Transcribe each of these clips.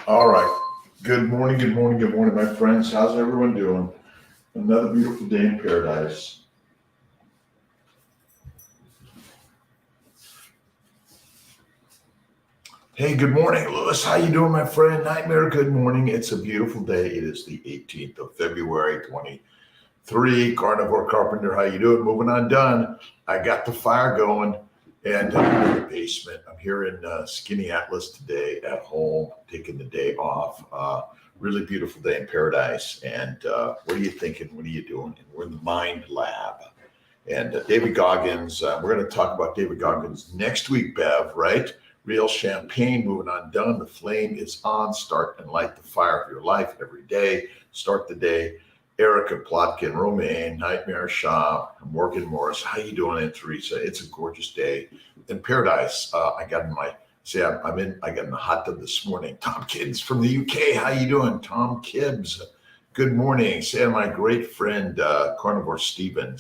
All right. Good morning, good morning, good morning, my friends. How's everyone doing? Another beautiful day in paradise. Hey, good morning, Lewis. How you doing, my friend? Nightmare, good morning. It's a beautiful day. It is the 18th of February, 23. Carnivore Carpenter, how you doing? Moving on done. I got the fire going and I'm in the basement. I'm here in Skinny Atlas today at home, taking the day off. Really beautiful day in paradise. And what are you thinking? What are you doing? And we're in the Mind Lab. And David Goggins, we're going to talk about David Goggins next week, Bev, right? Real champagne, moving on done. The flame is on. Start and light the fire of your life every day. Start the day. Erica Plotkin, Romaine, Nightmare Shop, Morgan Morris. How you doing, Aunt Teresa? It's a gorgeous day in paradise. I got in my I got in the hot tub this morning. Tom Kibbs from the UK. How you doing, Tom Kibbs? Good morning. Say my great friend Carnivore Stephen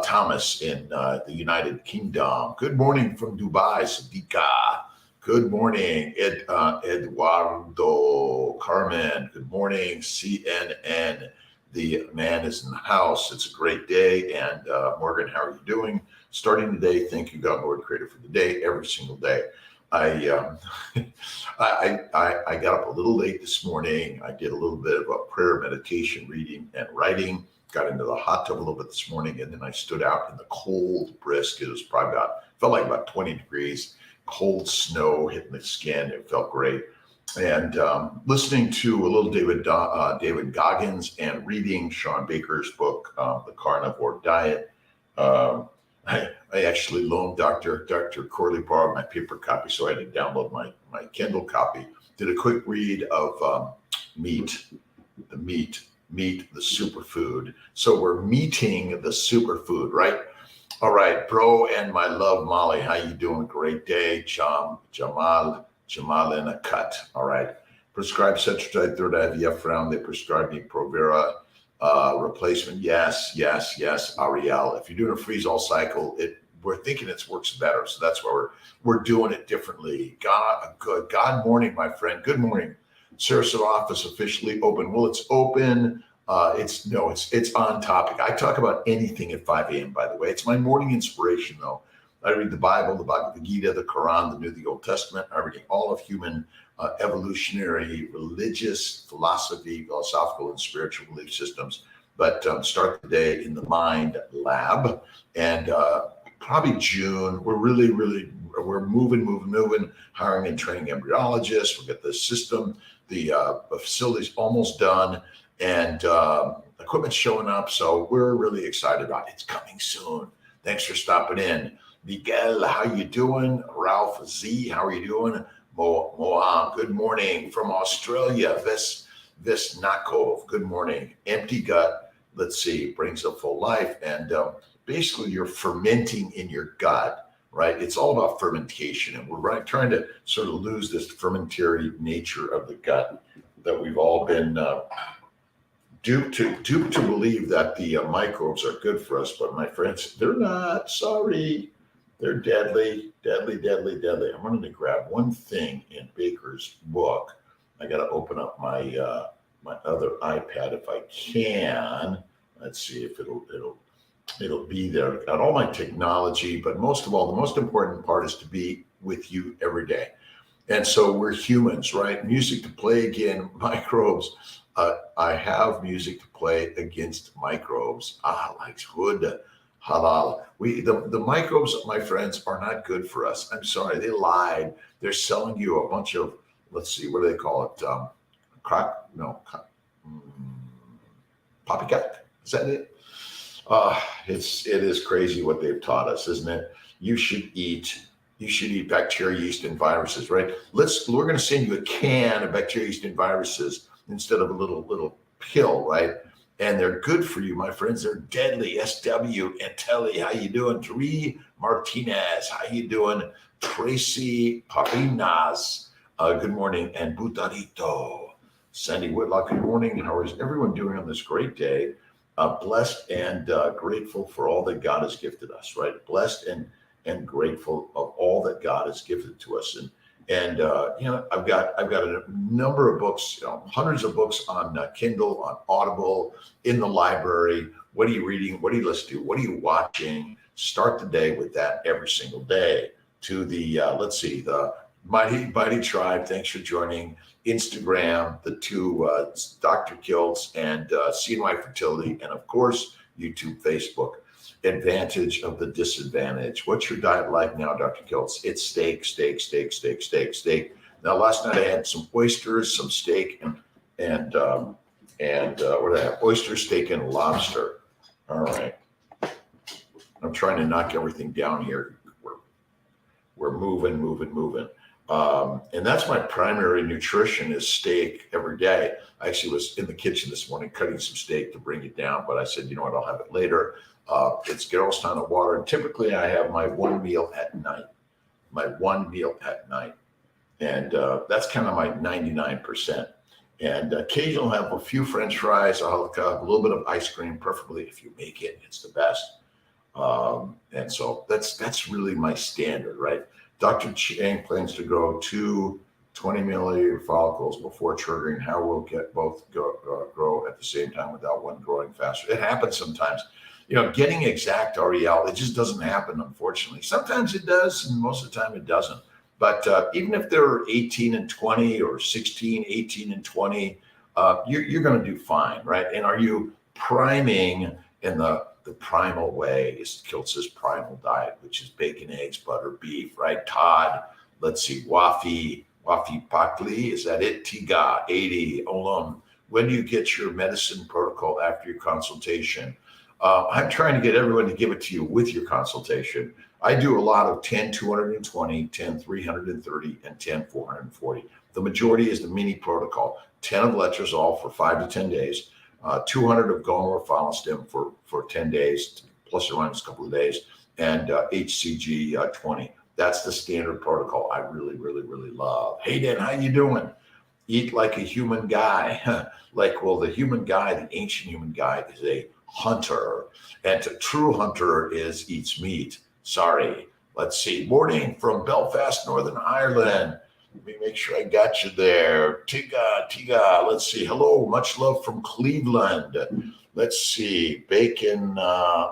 Thomas in the United Kingdom. Good morning from Dubai, Sadiqa. Good morning, Eduardo Carmen. Good morning, CNN. The man is in the house. It's a great day. And Morgan, how are you doing? Starting the day, thank you, God, Lord, Creator, for the day, every single day. I, I got up a little late this morning. I did a little bit of a prayer, meditation, reading, and writing. Got into the hot tub a little bit this morning, and then I stood out in the cold, brisk. It was probably felt like about 20 degrees, cold snow hitting the skin. It felt great. And listening to a little David Goggins and reading Sean Baker's book, The Carnivore Diet. I actually loaned Dr. Corley borrowed my paper copy, so I had to download my Kindle copy. Did a quick read of meat, the superfood. So we're meeting the superfood, right? All right, bro, and my love, Molly. How you doing? Great day, Jamal in a cut. All right. Prescribed Cetrotide, third IVF round. They prescribed me Provera replacement. Yes. Ariel. If you're doing a freeze-all cycle, we're thinking it works better. So that's why we're doing it differently. God morning, my friend. Good morning. Sarasota office officially open. Well, it's open. It's on topic. I talk about anything at 5 a.m., by the way. It's my morning inspiration, though. I read the Bible, the Bhagavad Gita, the Quran, the New, the Old Testament. I read all of human evolutionary, religious, philosophical, and spiritual belief systems. But start the day in the Mind Lab. And probably June, we're we're moving, hiring and training embryologists. We'll get the system, the facility's almost done, and equipment's showing up. So we're really excited about it. It's coming soon. Thanks for stopping in. Miguel, how you doing? Ralph Z, how are you doing? Moam, good morning from Australia. Visnakov, good morning. Empty gut, let's see, brings a full life. And basically you're fermenting in your gut, right? It's all about fermentation. And we're trying to sort of lose this fermentary nature of the gut that we've all been duped to believe that the microbes are good for us. But my friends, they're not. Sorry. They're deadly. I'm going to grab one thing in Baker's book. I got to open up my my other iPad if I can. Let's see if it'll be there. Got all my technology, but most of all, the most important part is to be with you every day. And so we're humans, right? Music to play again, microbes. I have music to play against microbes. Like wood. Halal. The microbes, my friends, are not good for us. I'm sorry, they lied. They're selling you a bunch of, let's see, what do they call it? Poppycock. Is that it? It is crazy what they've taught us, isn't it? You should eat bacteria, yeast, and viruses, right? We're going to send you a can of bacteria, yeast, and viruses instead of a little pill, right? And they're good for you, my friends. They're deadly. SW and Telly, how you doing? Dre Martinez, how you doing? Tracy Papinas, good morning. And Butarito, Sandy Whitlock, good morning. How is everyone doing on this great day? Blessed and grateful for all that God has gifted us, right? Blessed and grateful of all that God has gifted to us. And I've got a number of books, hundreds of books on Kindle, on Audible, in the library. What are you reading? What are you listening to? What are you watching? Start the day with that every single day. To the the Mighty Tribe. Thanks for joining. Instagram, the two Dr. Kiltz and CNY Fertility, and of course YouTube, Facebook. Advantage of the disadvantage. What's your diet like now, Dr. Kiltz? It's steak, steak, steak, steak, steak, steak. Now, last night I had some oysters, some steak, and what did I have? Oyster, steak, and lobster. All right. I'm trying to knock everything down here. We're moving. And that's my primary nutrition is steak every day. I actually was in the kitchen this morning cutting some steak to bring it down, but I said, you know what, I'll have it later. It's Gerolstein water. And typically I have my one meal at night. And that's kind of my 99%. And occasionally I'll have a few French fries. I'll have a little bit of ice cream, preferably if you make it, it's the best. And so that's really my standard, right? Dr. Chang plans to grow 2 20 milliliter follicles before triggering. How will get both grow at the same time without one growing faster? It happens sometimes. Getting exact REL, it just doesn't happen, unfortunately. Sometimes it does, and most of the time it doesn't. But even if they're 18 and 20 or 16, 18 and 20, you're going to do fine, right? And are you priming in the primal way? Is Kiltz's primal diet, which is bacon, eggs, butter, beef, right? Todd, let's see, Wafi Pakli, is that it? Tiga, 80, Olam. When do you get your medicine protocol after your consultation? I'm trying to get everyone to give it to you with your consultation. I do a lot of 10, 220, 10, 330, and 10, 440. The majority is the mini protocol, 10 of letrozole for 5 to 10 days, 200 of gonorphalstim for 10 days, plus or minus a couple of days, and HCG 20. That's the standard protocol I really, really, really love. Hey, Dan, how you doing? Eat like a human guy. The human guy, the ancient human guy, is a hunter, and a true hunter eats meat. Sorry. Let's see. Morning from Belfast, Northern Ireland. Let me make sure I got you there. Tiga. Let's see. Hello. Much love from Cleveland. Let's see. Bacon.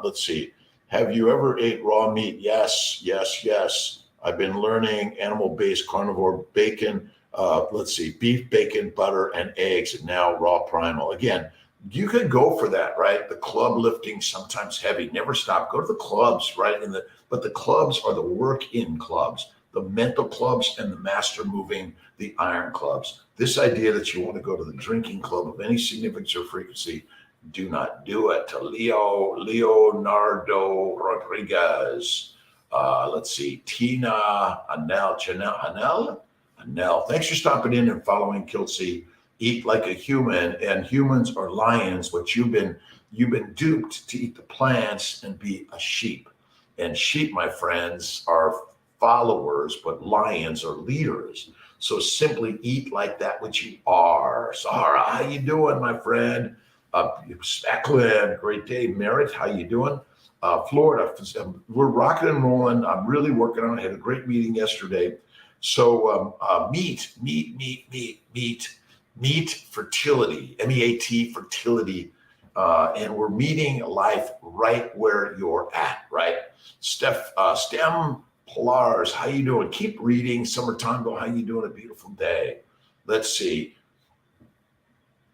Let's see. Have you ever ate raw meat? Yes. I've been learning animal-based carnivore bacon. Let's see. Beef, bacon, butter, and eggs, and now raw primal. Again, you could go for that, right? The club lifting, sometimes heavy, never stop. Go to the clubs, right? But the clubs are the work-in clubs, the mental clubs and the master moving, the iron clubs. This idea that you want to go to the drinking club of any significance or frequency, do not do it. To Leonardo Rodriguez. Let's see, Tina, Anel. Thanks for stopping in and following Kiltz. Eat like a human, and humans are lions, but you've been duped to eat the plants and be a sheep. And sheep, my friends, are followers, but lions are leaders. So simply eat like that which you are. Sahara, how you doing, my friend? Specklin, great day. Merritt, how you doing? Florida, we're rocking and rolling. I'm really working on it. I had a great meeting yesterday. So meat fertility, MEAT fertility, and we're meeting life right where you're at, right? STEM Polars, how you doing? Keep reading. Summertime, how you doing? A beautiful day. Let's see.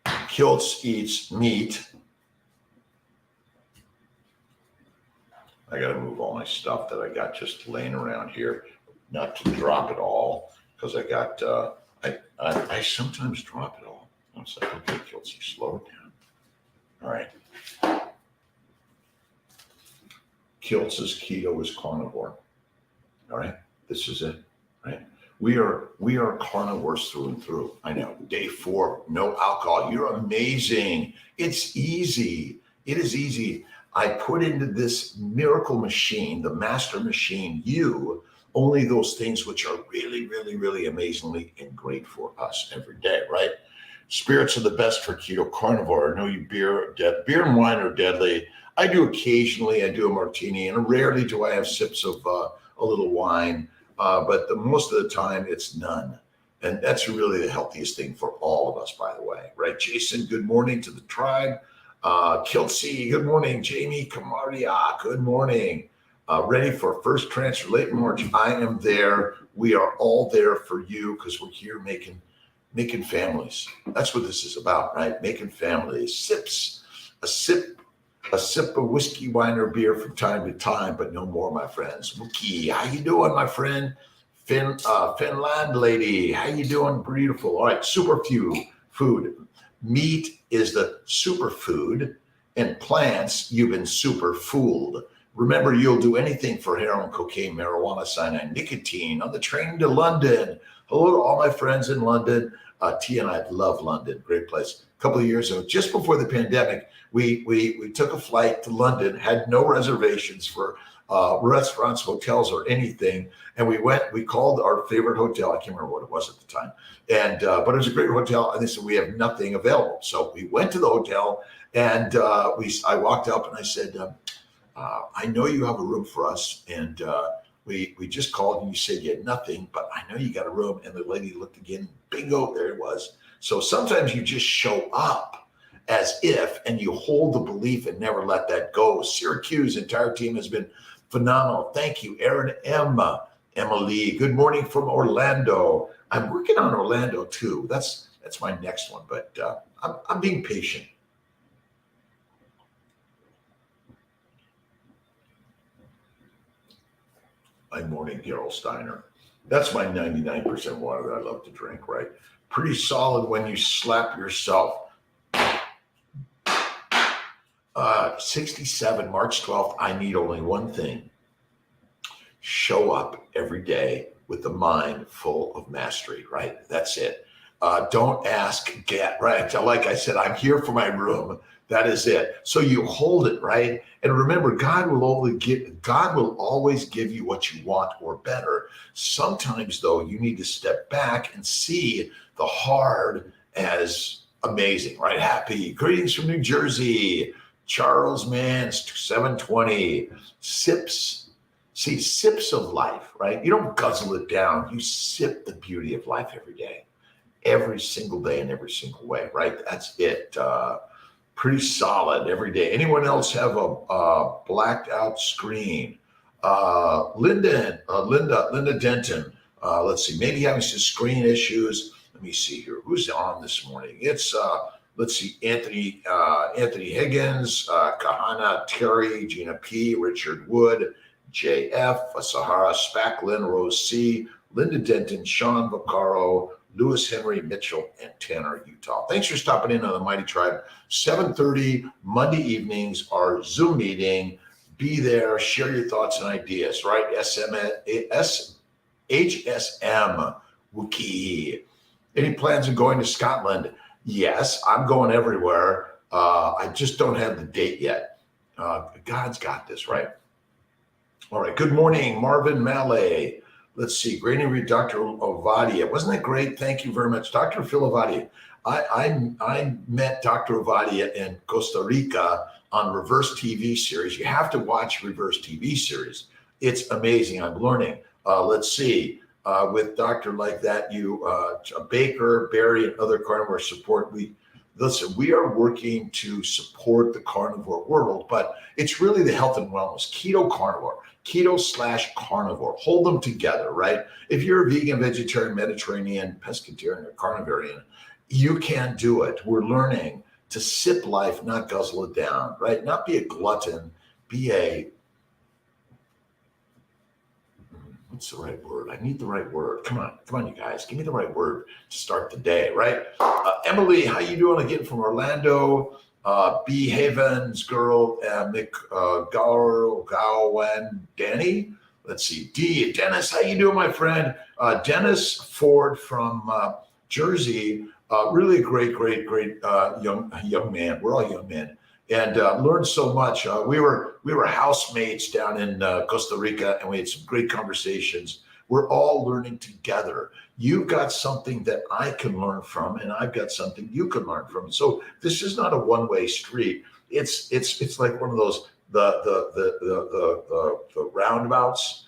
Kiltz eats meat. I got to move all my stuff that I got just laying around here, not to drop it all, because I got, I sometimes drop it all. I was like, okay, Kiltz, slow it down. All right. Kiltz's keto is carnivore. All right. This is it. Right. We are carnivores through and through. I know. Day 4, no alcohol. You're amazing. It's easy. It is easy. I put into this miracle machine, the master machine, only those things which are really, really, really amazingly and great for us every day, right? Spirits are the best for keto carnivore. I know you beer and wine are deadly. I do occasionally. I do a martini, and rarely do I have sips of a little wine. but most of the time it's none. And that's really the healthiest thing for all of us, by the way, right? Jason, good morning to the tribe. Kiltz, good morning. Jamie Kamaria, good morning. Ready for first transfer late March. I am there. We are all there for you because we're here making families. That's what this is about, right? Making families. A sip of whiskey, wine, or beer from time to time, but no more, my friends. Wookie, how you doing, my friend? Finland lady, how you doing? Beautiful. All right, food. Meat is the superfood, and plants, you've been super fooled. Remember, you'll do anything for heroin, cocaine, marijuana, cyanide, nicotine on the train to London. Hello to all my friends in London. T and I love London, great place. A couple of years ago, just before the pandemic, we took a flight to London, had no reservations for restaurants, hotels, or anything. And we called our favorite hotel. I can't remember what it was at the time. And, but it was a great hotel. And they said, we have nothing available. So we went to the hotel and I walked up and I said, I know you have a room for us. And we just called and you said you had nothing, but I know you got a room. And the lady looked again, bingo, there it was. So sometimes you just show up as if, and you hold the belief and never let that go. Syracuse entire team has been phenomenal. Thank you, Aaron Emily. Good morning from Orlando. I'm working on Orlando too. That's my next one, but I'm being patient. My morning Gerolsteiner. That's my 99% water that I love to drink, right? Pretty solid when you slap yourself. 67, March 12th, I need only one thing. Show up every day with the mind full of mastery, right? That's it. Don't ask, get, right? Like I said, I'm here for my room. That is it. So you hold it, right? And remember, God will always give you what you want or better. Sometimes, though, you need to step back and see the hard as amazing, right? Happy. Greetings from New Jersey. Charles Mans, 720. Sips. See, sips of life, right? You don't guzzle it down. You sip the beauty of life every day. Every single day in every single way, right? That's it. Pretty solid every day. Anyone else have a blacked out screen? Linda Denton. Let's see, maybe having some screen issues. Let me see here. Who's on this morning? It's let's see, Anthony Higgins, Kahana Terry, Gina P, Richard Wood, JF, Sahara Spacklin, Rose C, Linda Denton, Sean Vaccaro, Lewis Henry, Mitchell, and Tanner, Utah. Thanks for stopping in on the Mighty Tribe. 7:30 Monday evenings, our Zoom meeting. Be there, share your thoughts and ideas, right? HSM, Wookie. Any plans of going to Scotland? Yes, I'm going everywhere. I just don't have the date yet. God's got this, right? All right, good morning, Marvin Mallet. Let's see, great interview, Dr. Ovadia. Wasn't that great? Thank you very much. Dr. Phil Ovadia. I met Dr. Ovadia in Costa Rica on Reverse TV series. You have to watch Reverse TV series. It's amazing. I'm learning. Let's see, with Dr. like that, Baker, Barry, and other carnivore support. We are working to support the carnivore world, but it's really the health and wellness, keto /carnivore. Hold them together, right? If you're a vegan, vegetarian, Mediterranean, pescatarian, or carnivarian, you can do it. We're learning to sip life, not guzzle it down, right? Not be a glutton, what's the right word? I need the right word. Come on, you guys. Give me the right word to start the day, right? Emily, how you doing again from Orlando? B. Havens, girl, Gowan, Danny. Let's see. D. Dennis, how you doing, my friend? Dennis Ford from Jersey. Really great young man. We're all young men. And learned so much. We were housemates down in Costa Rica, and we had some great conversations. We're all learning together. You've got something that I can learn from, and I've got something you can learn from. So this is not a one-way street. It's like one of those the roundabouts.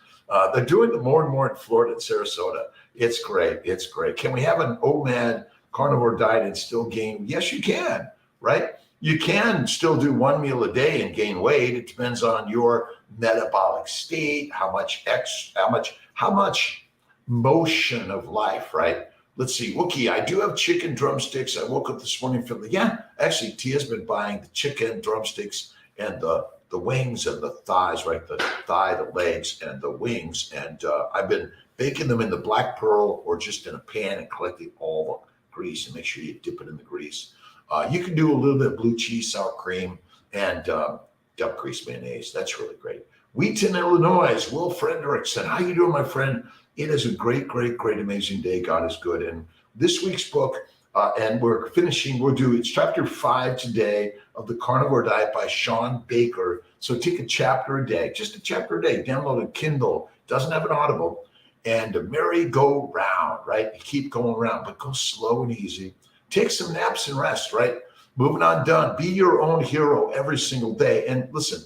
They're doing it more and more in Florida and Sarasota. It's great. It's great. Can we have an OMAD carnivore diet and still gain? Yes, you can, right? You can still do one meal a day and gain weight. It depends on your metabolic state, how much motion of life, right? Let's see, Wookie, I do have chicken drumsticks. I woke up this morning feeling, yeah, actually, Tia's been buying the chicken drumsticks and the wings and the thighs, right? The thigh, the legs, and the wings. And I've been baking them in the black pearl or just in a pan and collecting all the grease, and make sure you dip it in the grease. You can do a little bit of blue cheese, sour cream, and duck grease mayonnaise. That's really great. Wheaton, Illinois, Will Frederickson. How you doing, my friend? It is a great, great, great, amazing day. God is good. And this week's book, and it's chapter 5 today of The Carnivore Diet by Sean Baker. So take a chapter a day, just a chapter a day. Download a Kindle. Doesn't have an Audible. And a merry-go-round, right? You keep going around, but go slow and easy. Take some naps and rest, right? Moving on, done. Be your own hero every single day. And listen,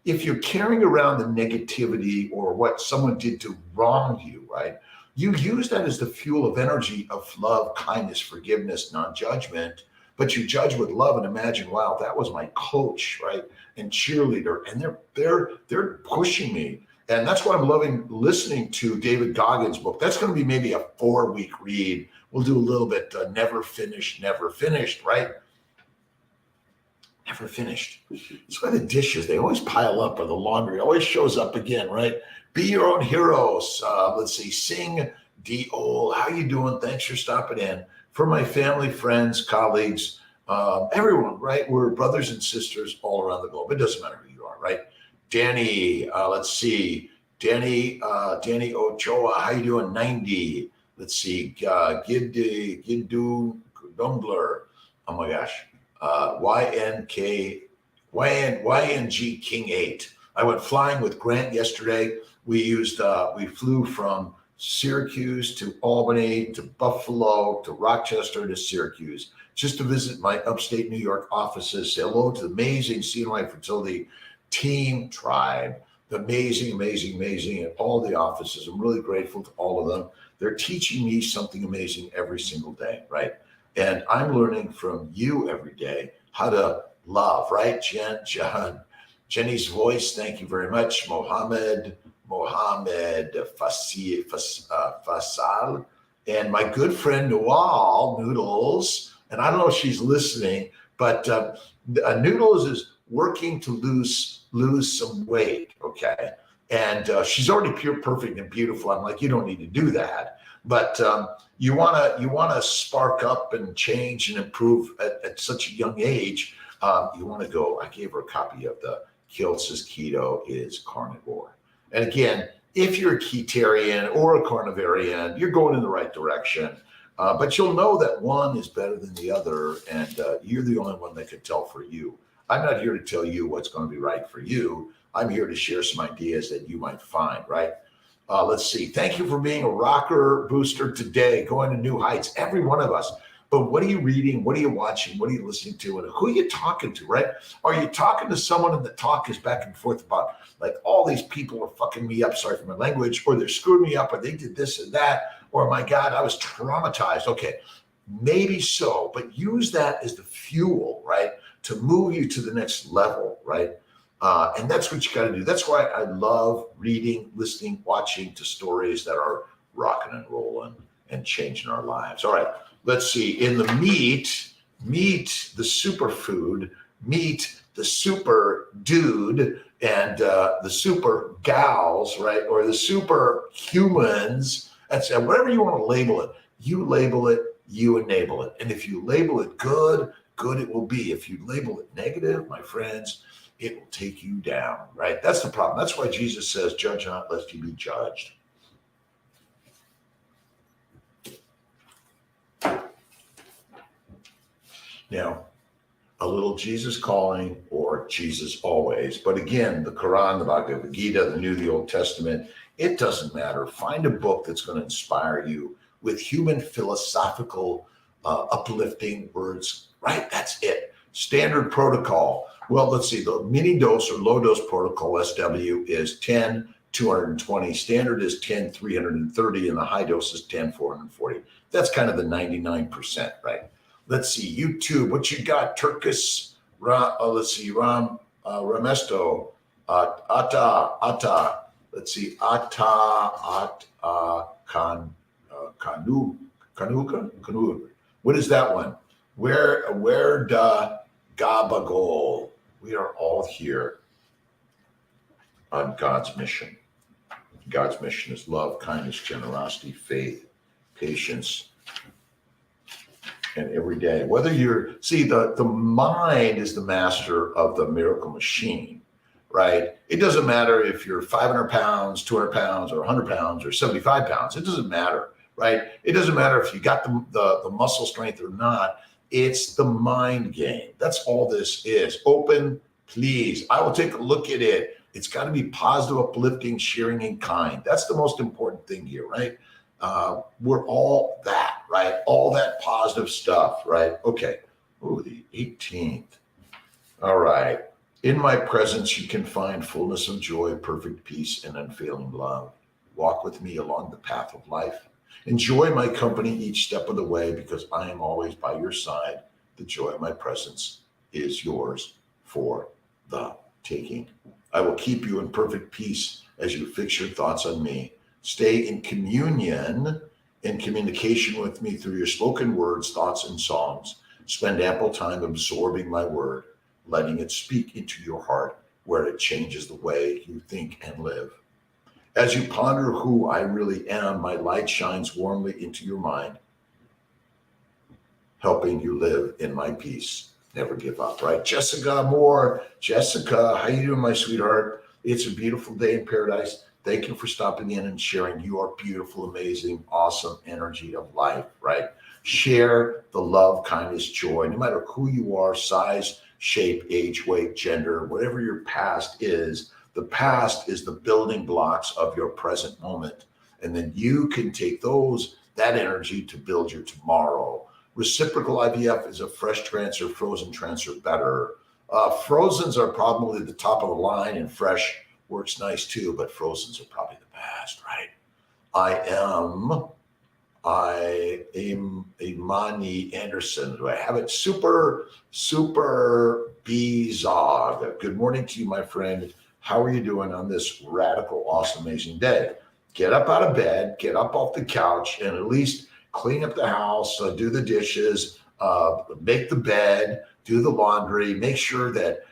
if you're carrying around the negativity or what someone did to wrong you, right? You use that as the fuel of energy of love, kindness, forgiveness, non-judgment, but you judge with love and imagine, wow, that was my coach, right? And cheerleader, and they're pushing me. And that's why I'm loving listening to David Goggins' book. That's going to be maybe a 4-week read. We'll do a little bit, never finished, right? Never finished. That's why the dishes, they always pile up, or the laundry always shows up again, right? Be your own heroes. Let's see, Sing D-Ol, how you doing? Thanks for stopping in. For my family, friends, colleagues, everyone, right? We're brothers and sisters all around the globe. It doesn't matter who you are, right? Danny, let's see. Danny Ochoa, how you doing? 90. Let's see. Gindu Dungler. Oh my gosh. YNG King 8. I went flying with Grant yesterday. We flew from Syracuse to Albany to Buffalo to Rochester to Syracuse just to visit my upstate New York offices. Say hello to the amazing CNY Fertility team, tribe, the amazing, and all the offices. I'm really grateful to all of them. They're teaching me something amazing every single day, right? And I'm learning from you every day how to love, right? Jenny's voice, thank you very much. Mohammed Fasal, and my good friend Noel Noodles. And I don't know if she's listening, but Noodles is working to lose some weight, okay? And she's already pure, perfect, and beautiful. I'm like, you don't need to do that. But you wanna spark up and change and improve at such a young age. You want to go. I gave her a copy of the Kiltz's Keto is Carnivore. And again, if you're a ketarian or a carnivarian, you're going in the right direction. But you'll know that one is better than the other, and you're the only one that can tell for you. I'm not here to tell you what's going to be right for you. I'm here to share some ideas that you might find, right? Let's see. Thank you for being a rocker booster today, going to new heights, every one of us. But what are you reading? What are you watching? What are you listening to? And who are you talking to, right? Are you talking to someone and the talk is back and forth about, like, all these people are fucking me up, sorry for my language, or they're screwing me up, or they did this and that, or my God, I was traumatized. Okay, maybe so, but use that as the fuel, right, to move you to the next level, right? And that's what you got to do. That's why I love reading, listening, watching to stories that are rocking and rolling and changing our lives. All right, let's see. In the meat, the superfood, meet the super dude and the super gals, right? Or the super humans. That's whatever you want to label it. You label it, you enable it. And if you label it good it will be. If you label it negative, my friends, it will take you down, right? That's the problem. That's why Jesus says, judge not lest you be judged. Now, a little Jesus calling or Jesus always. But again, the Quran, the Bhagavad Gita, the New, the Old Testament, it doesn't matter. Find a book that's going to inspire you with human philosophical uplifting words, right? That's it. Standard protocol. Well, let's see. The mini dose or low dose protocol, SW, is 10, 220. Standard is 10, 330, and the high dose is 10, 440. That's kind of the 99%, right? Let's see, YouTube, what you got? Turkish, let's see, Ramesto, Ata. Let's see, Kanuka. What is that one? Where da Gabagol? We are all here on God's mission. God's mission is love, kindness, generosity, faith, patience, and every day. Whether the mind is the master of the miracle machine, right? It doesn't matter if you're 500 pounds, 200 pounds, or 100 pounds, or 75 pounds. It doesn't matter, right? It doesn't matter if you got the muscle strength or not. It's the mind game. That's all this is. Open, please. I will take a look at it. It's got to be positive, uplifting, sharing, and kind. That's the most important thing here, right? We're all that, right? All that positive stuff, right? Okay. Oh, the 18th. All right. In my presence, you can find fullness of joy, perfect peace, and unfailing love. Walk with me along the path of life. Enjoy my company each step of the way because I am always by your side. The joy of my presence is yours for the taking. I will keep you in perfect peace as you fix your thoughts on me. Stay in communion, in communication with me through your spoken words, thoughts, and songs. Spend ample time absorbing my word, letting it speak into your heart where it changes the way you think and live. As you ponder who I really am, my light shines warmly into your mind, helping you live in my peace. Never give up, right? Jessica Moore. Jessica, how you doing, my sweetheart? It's a beautiful day in paradise. Thank you for stopping in and sharing your beautiful, amazing, awesome energy of life, right? Share the love, kindness, joy, no matter who you are, size, shape, age, weight, gender, whatever your past is. The past is the building blocks of your present moment. And then you can take that energy to build your tomorrow. Reciprocal IVF is a fresh transfer, frozen transfer better. Frozens are probably the top of the line, and fresh works nice too, but frozens are probably the best, right? I am Imani Anderson. Do I have it? Super B-Zog. Good morning to you, my friend. How are you doing on this radical, awesome, amazing day? Get up out of bed, get up off the couch, and at least clean up the house, do the dishes, make the bed, do the laundry, make sure that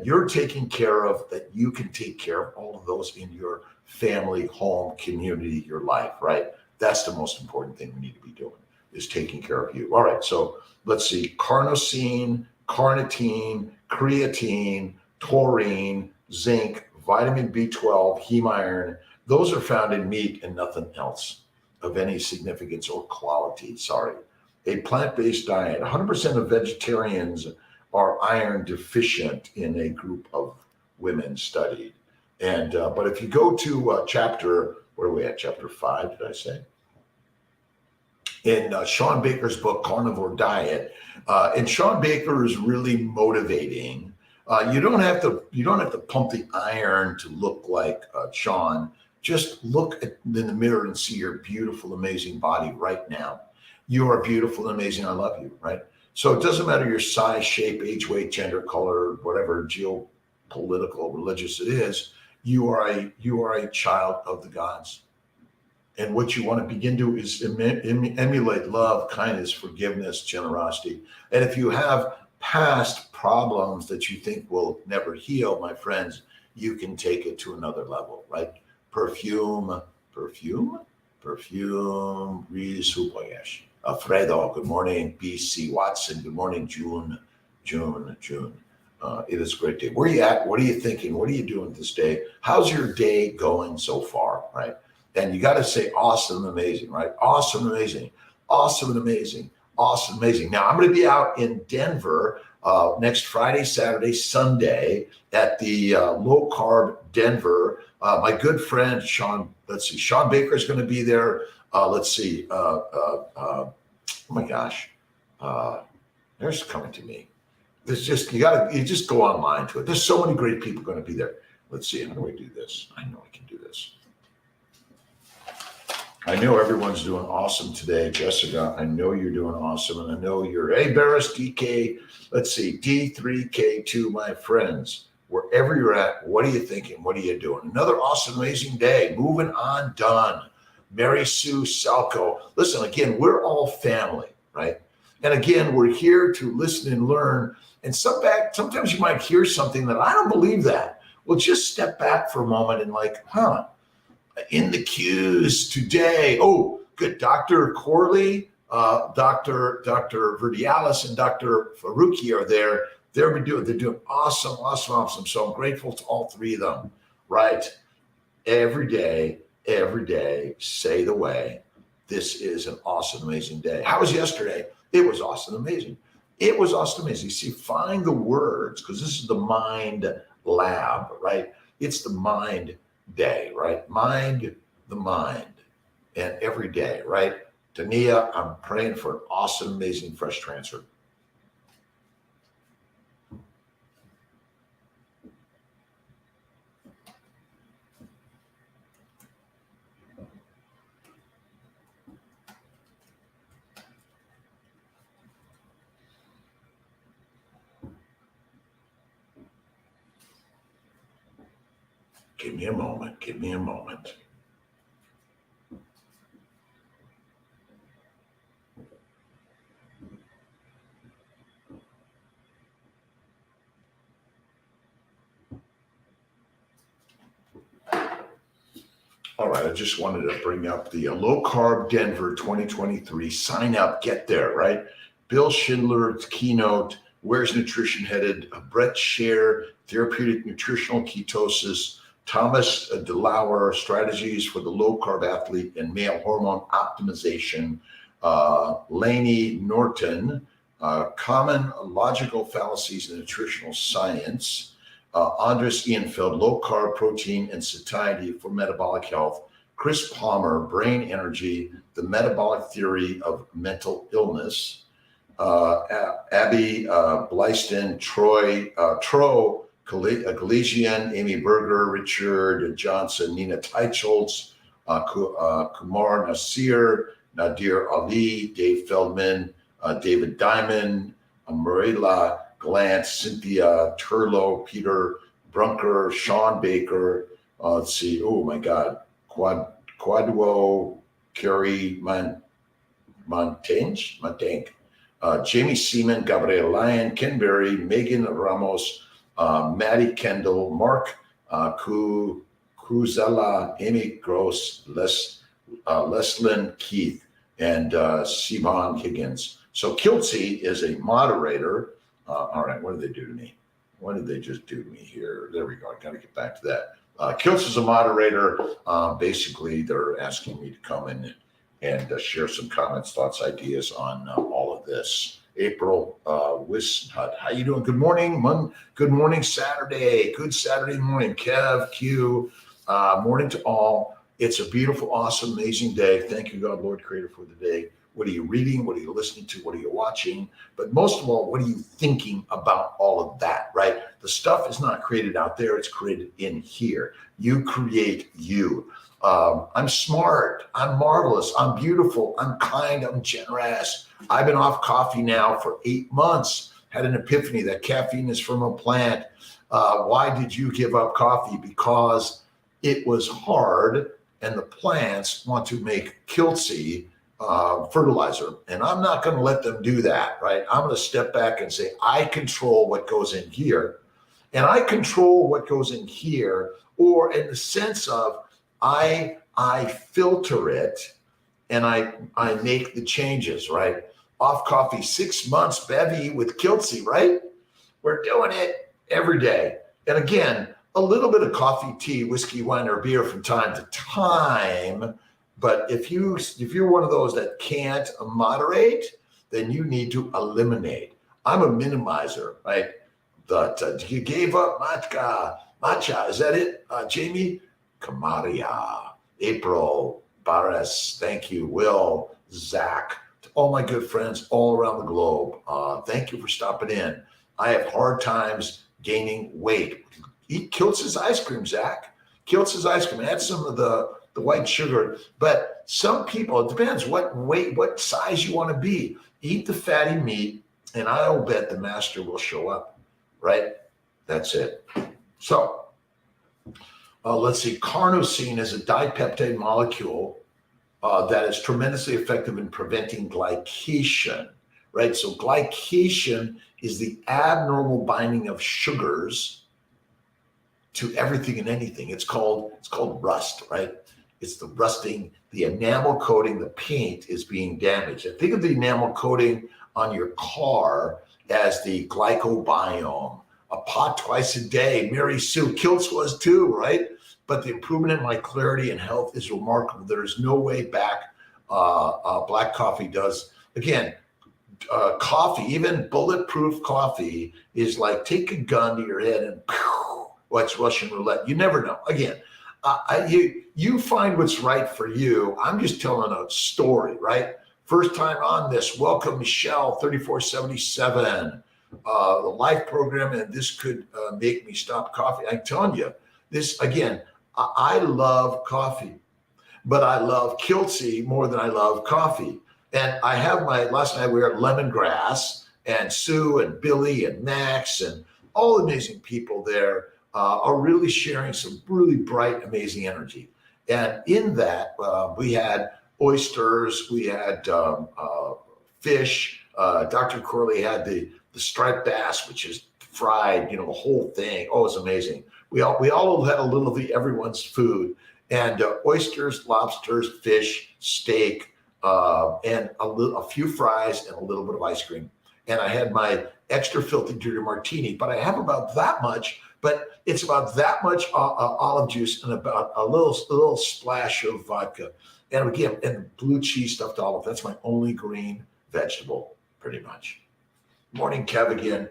you're taken care of, that you can take care of all of those in your family, home, community, your life, right? That's the most important thing we need to be doing, is taking care of you. All right, so let's see. Carnosine, carnitine, creatine, taurine, zinc, vitamin B12, heme iron. Those are found in meat and nothing else of any significance or quality. A plant-based diet. 100% of vegetarians are iron deficient in a group of women studied. And but if you go to chapter, where are we at? Chapter 5, did I say? In Sean Baker's book, Carnivore Diet. And Sean Baker is really motivating. You don't have to pump the iron to look like Sean. Just look in the mirror and see your beautiful, amazing body right now. You are beautiful and amazing. I love you, right? So it doesn't matter your size, shape, age, weight, gender, color, whatever geopolitical, religious it is. You are a child of the gods. And what you want to begin to is emulate love, kindness, forgiveness, generosity. And if you have past problems that you think will never heal, my friends, you can take it to another level, right? Perfume, Reese Hupoyesh. Alfredo, good morning. BC Watson, good morning. June. It is a great day. Where are you at? What are you thinking? What are you doing this day? How's your day going so far, right? And you got to say awesome, amazing, right? Awesome, amazing, awesome and amazing, awesome, amazing. Now, I'm going to be out in Denver next Friday, Saturday, Sunday at the Low Carb Denver. My good friend, Sean Baker is going to be there. Oh my gosh. There's coming to me. There's just, you just go online to it. There's so many great people going to be there. Let's see, how do I do this? I know I can do this. I know everyone's doing awesome today. Jessica, I know you're doing awesome. And I know you're, hey, Barris, DK, let's see, D3K2, my friends, wherever you're at, what are you thinking? What are you doing? Another awesome, amazing day. Moving on, done. Mary Sue Salco. Listen, again, we're all family, right? And again, we're here to listen and learn. And sometimes you might hear something that I don't believe that. Well, just step back for a moment and like, in the queues today. Oh, good. Dr. Corley, Dr. Verdialis, and Dr. Faruqi are there. They're doing awesome. So I'm grateful to all three of them. Right. Every day, say the way. This is an awesome, amazing day. How was yesterday? It was awesome, amazing. It was awesome, amazing. See, find the words, because this is the mind lab, right? It's the mind day, right? Mind the mind. And every day, right? Tania, I'm praying for an awesome, amazing fresh transfer. Give me a moment. All right, I just wanted to bring up the Low Carb Denver 2023 sign up, get there, right? Bill Schindler's keynote, Where's Nutrition Headed? Brett Scher, Therapeutic Nutritional Ketosis, Thomas DeLauer, Strategies for the Low Carb Athlete and Male Hormone Optimization, Lainey Norton, Common Logical Fallacies in Nutritional Science, Andres Ianfeld, Low Carb Protein and Satiety for Metabolic Health, Chris Palmer, Brain Energy, The Metabolic Theory of Mental Illness, Abby Blysten, Tro Galician, Amy Berger, Richard Johnson, Nina Teicholz, Kumar Nasir, Nadir Ali, Dave Feldman, David Diamond, Marilla Glantz, Cynthia Turlo, Peter Brunker, Sean Baker. Let's see. Oh my God. Quadwo, Kerry Montank, Jamie Seaman, Gabrielle Lyon, Ken Berry, Megan Ramos, Maddie Kendall, Mark Kuzella, Amy Gross, Leslyn Keith, and Sivan Higgins. So kiltz is a moderator. All right, what did they do to me? What did they just do to me here? There we go. I got to get back to that. Kiltz is a moderator. Basically, they're asking me to come in and share some comments, thoughts, ideas on all of this. April Wisnut, how you doing? Good morning. Good morning, Saturday. Good Saturday morning. Kev, Q, morning to all. It's a beautiful, awesome, amazing day. Thank you, God, Lord, Creator, for the day. What are you reading? What are you listening to? What are you watching? But most of all, what are you thinking about all of that, right? The stuff is not created out there. It's created in here. You create you. I'm smart. I'm marvelous. I'm beautiful. I'm kind. I'm generous. I've been off coffee now for 8 months. Had an epiphany that caffeine is from a plant. Why did you give up coffee? Because it was hard and the plants want to make kiltz fertilizer. And I'm not going to let them do that, right? I'm going to step back and say, I control what goes in here. And I control what goes in here, or in the sense of I filter it and I make the changes, right? Off coffee, 6 months, bevy with kiltz, right? We're doing it every day. And again, a little bit of coffee, tea, whiskey, wine, or beer from time to time. But if you're one of those that can't moderate, then you need to eliminate. I'm a minimizer, right? But you gave up matcha. Is that it, Jamie? Kamaria, April, Barres, thank you, Will, Zach, to all my good friends all around the globe. Thank you for stopping in. I have hard times gaining weight. Eat Kiltz's ice cream, Zach. Kiltz's ice cream. Add some of the white sugar. But some people, it depends what weight, what size you want to be. Eat the fatty meat, and I'll bet the master will show up, right? That's it. So let's see. Carnosine is a dipeptide molecule that is tremendously effective in preventing glycation, right? So glycation is the abnormal binding of sugars to everything and anything. It's called rust, right? It's the rusting, the enamel coating, the paint is being damaged. And think of the enamel coating on your car as the glycobiome. A pot twice a day. Mary Sue, kiltz was too, right? But the improvement in my clarity and health is remarkable. There is no way back. Black coffee does. Again, coffee, even bulletproof coffee, is like take a gun to your head and pew, watch Russian roulette. You never know. Again, you find what's right for you. I'm just telling a story, right? First time on this. Welcome, Michelle, 3477. The life program, and this could make me stop coffee. I'm telling you, this again, I love coffee, but I love kiltz more than I love coffee. And I have last night we were at Lemongrass, and Sue and Billy and Max and all the amazing people there are really sharing some really bright, amazing energy. And in that, we had oysters, we had fish. Dr. Corley had the striped bass, which is fried, the whole thing. Oh, it's amazing. We all had a little of everyone's food, and oysters, lobsters, fish, steak, and a few fries and a little bit of ice cream. And I had my extra filtered dirty martini, but I have about that much. But it's about that much olive juice and about a little splash of vodka, and again, and blue cheese stuffed olive. That's my only green vegetable, pretty much. Morning, Kev, again.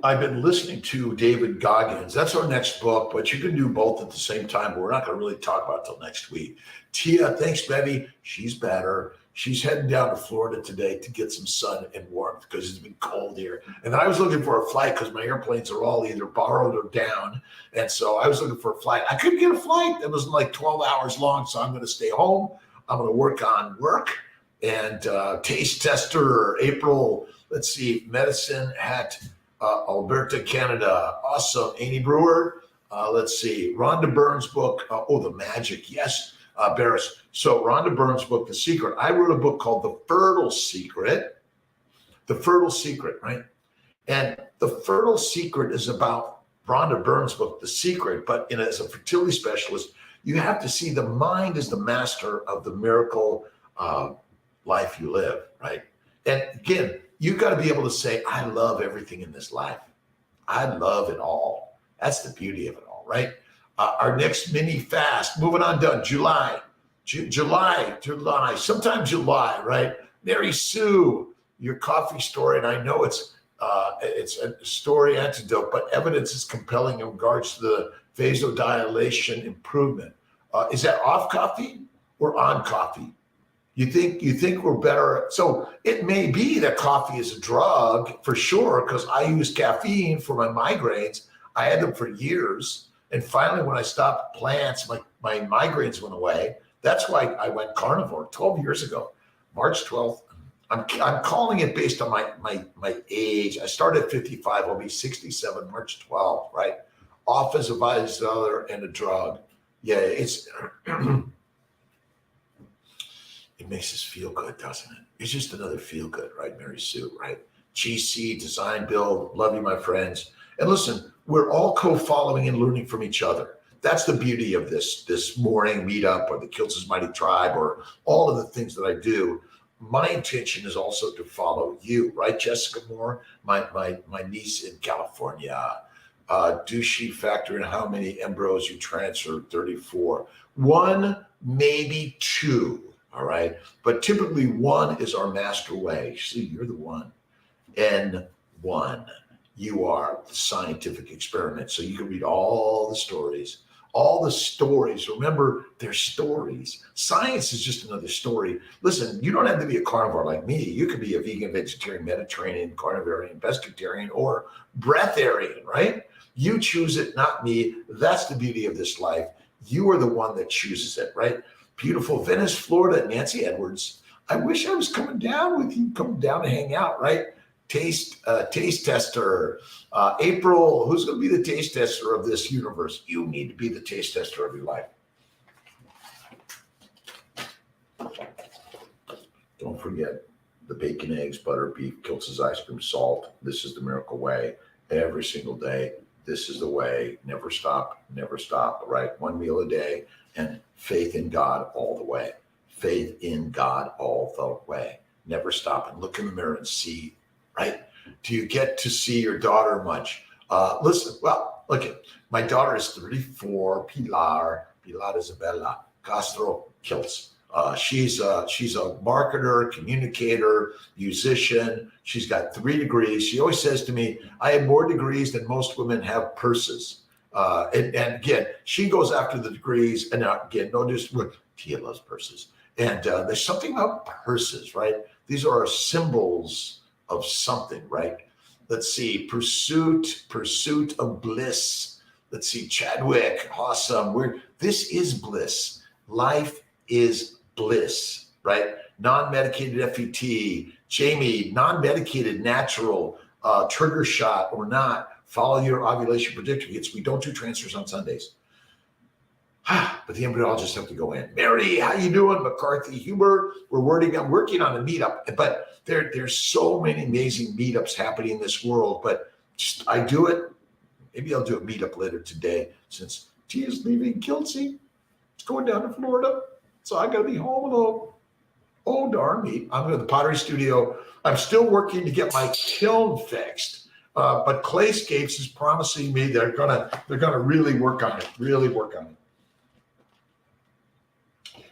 I've been listening to David Goggins. That's our next book, but you can do both at the same time. But we're not going to really talk about it till next week. Tia, thanks, Betty. She's better. She's heading down to Florida today to get some sun and warmth because it's been cold here. And I was looking for a flight because my airplanes are all either borrowed or down. And so I was looking for a flight. I couldn't get a flight that was like 12 hours long. So I'm going to stay home. I'm going to work on work and taste tester April. Let's see, medicine at Alberta, Canada. Awesome. Amy Brewer. Let's see. Rhonda Byrne's book. The Magic. Yes. Barris. So Rhonda Byrne's book, The Secret. I wrote a book called The Fertile Secret. The Fertile Secret, right? And The Fertile Secret is about Rhonda Byrne's book, The Secret. But as a fertility specialist, you have to see the mind is the master of the miracle life you live, right? And again, you've got to be able to say, I love everything in this life. I love it all. That's the beauty of it all, right? Our next mini fast, moving on to July, sometime July, right? Mary Sue, your coffee story, and I know it's a story antidote, but evidence is compelling in regards to the vasodilation improvement. Is that off coffee or on coffee? You think we're better? So it may be that coffee is a drug for sure, because I use caffeine for my migraines. I had them for years. And finally, when I stopped plants, my migraines went away. That's why I went carnivore 12 years ago, March 12th. I'm calling it based on my age. I started at 55. I'll be 67 March 12th, right? Off as a vasodilator and a drug. Yeah, it's it makes us feel good, doesn't it? It's just another feel good, right, Mary Sue, right? GC, design, build, love you, my friends. And listen, we're all co-following and learning from each other. That's the beauty of this morning meetup or the Kiltz's Mighty Tribe or all of the things that I do. My intention is also to follow you, right, Jessica Moore, my niece in California. Do she factor in how many embryos you transferred? 34. One, maybe two, all right? But typically one is our master way. See, you're the one. N1. You are the scientific experiment. So you can read all the stories, all the stories. Remember, they're stories. Science is just another story. Listen, you don't have to be a carnivore like me. You could be a vegan, vegetarian, Mediterranean, carnivarian, pescatarian, or breatharian, right? You choose it, not me. That's the beauty of this life. You are the one that chooses it, right? Beautiful Venice, Florida, Nancy Edwards. I wish I was coming down with you, coming down to hang out, right? Taste tester. April, who's going to be the taste tester of this universe? You need to be the taste tester of your life. Don't forget the bacon, eggs, butter, beef, kiltz's ice cream, salt. This is the miracle way. Every single day. This is the way. Never stop, right? One meal a day, and faith in God all the way. Faith in God all the way. Never stop and look in the mirror and see, right? Do you get to see your daughter much? Listen, well, look at my daughter is 34, Pilar Isabella Castro Kiltz. She's a marketer, communicator, musician. She's got 3 degrees. She always says to me, I have more degrees than most women have purses. And again, she goes after the degrees. And again, no, just Tia loves purses. And there's something about purses, right? These are symbols of something, right? Let's see, pursuit of bliss. Let's see, Chadwick, awesome. This is bliss. Life is bliss, right? Non-medicated FET, Jamie, non-medicated natural, trigger shot or not, follow your ovulation predictor kits. We don't do transfers on Sundays. But the embryologists have to go in. Mary, how you doing? McCarthy, Hubert, I'm working on a meetup, but there's so many amazing meetups happening in this world, but just, I do it. Maybe I'll do a meetup later today since Tia's leaving kiltz. It's going down to Florida. So I got to be home alone. Oh, darn me. I'm in the pottery studio. I'm still working to get my kiln fixed. But Clayscapes is promising me they're gonna really work on it.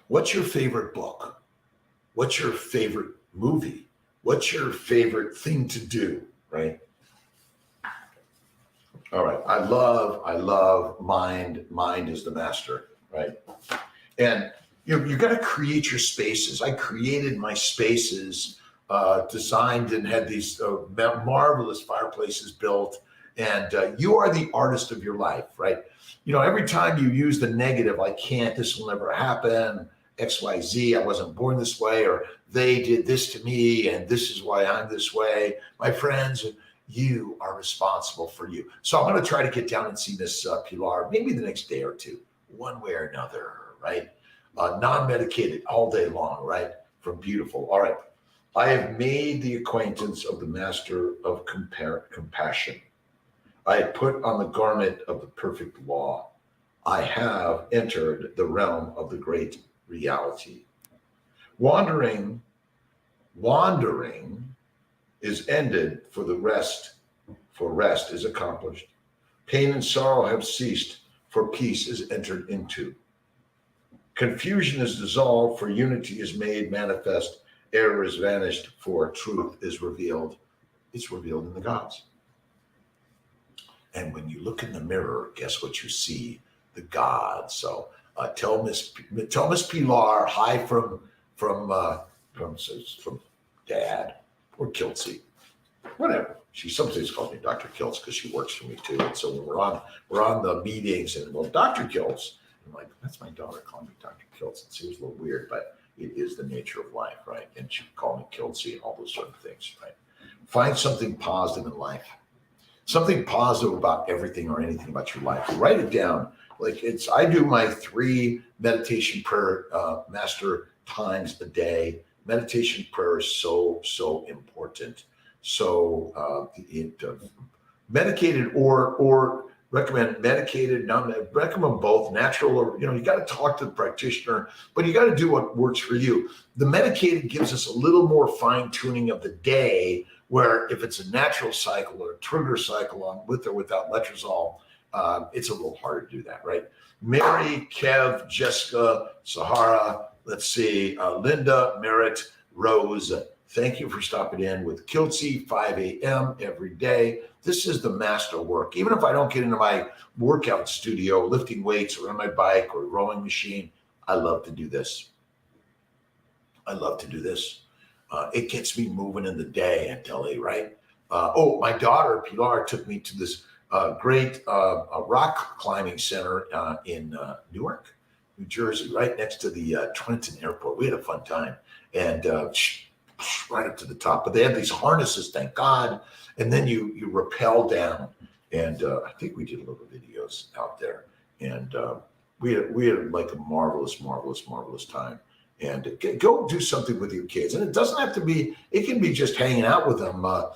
What's your favorite book? What's your favorite movie? What's your favorite thing to do, right? All right. I love mind. Mind is the master, right? And you got to create your spaces. I created my spaces, designed and had these marvelous fireplaces built. And you are the artist of your life, right? Every time you use the negative, I can't, this will never happen, XYZ, I wasn't born this way, or they did this to me, and this is why I'm this way. My friends, you are responsible for you. So I'm going to try to get down and see Miss Pilar, maybe the next day or two, one way or another, right? Non-medicated all day long, right? From beautiful. All right. I have made the acquaintance of the master of compassion. I have put on the garment of the perfect law. I have entered the realm of the great reality. Wandering is ended, for rest is accomplished. Pain and sorrow have ceased, for peace is entered into. Confusion is dissolved, for unity is made manifest. Error is vanished, for truth is revealed. It's revealed in the gods. And when you look in the mirror, guess what you see? The gods. So tell Miss Pilar hi from Dad or Kiltz, whatever. She sometimes calls me Dr. Kiltz because she works for me too. And so when we're on the meetings and Dr. Kiltz, I'm like, that's my daughter calling me Dr. Kiltz. It seems a little weird, but it is the nature of life, right? And she called me Kiltz and all those sort of things, right? Find something positive in life. Something positive about everything or anything about your life. Write it down. I do my 3 meditation prayer master times a day. Meditation prayer is so important. So medicated or recommend medicated, recommend both, natural or, you got to talk to the practitioner, but you got to do what works for you. The medicated gives us a little more fine tuning of the day, where if it's a natural cycle or a trigger cycle on with or without letrozole, it's a little harder to do that, right? Mary, Kev, Jessica, Sahara, let's see, Linda, Merritt, Rose, Thank you for stopping in with kiltz 5 a.m. every day. This is the master work. Even if I don't get into my workout studio, lifting weights or on my bike or rowing machine, I love to do this. I love to do this. It gets me moving in the day, I tell you, right? My daughter, Pilar, took me to this great rock climbing center in Newark, New Jersey, right next to the Trenton Airport. We had a fun time. And right up to the top. But they have these harnesses, thank God. And then you rappel down. And I think we did a little videos out there. And we had like a marvelous time. And go do something with your kids. And it doesn't have to be, it can be just hanging out with them. My